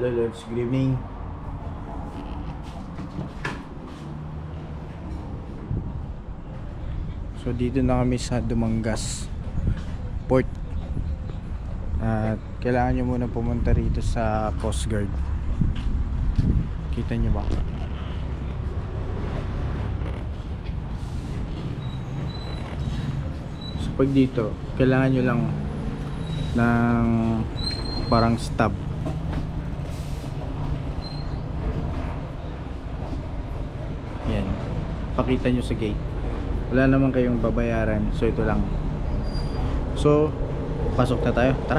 Hello Lods, good evening. So dito na kami sa Dumangas Port. At kailangan nyo muna pumunta rito sa Coast Guard. Kita nyo ba? So pag dito, kailangan nyo lang ng parang stub. Yan, pakita nyo sa gate. Wala naman kayong babayaran, so ito lang. So pasok na tayo, tara.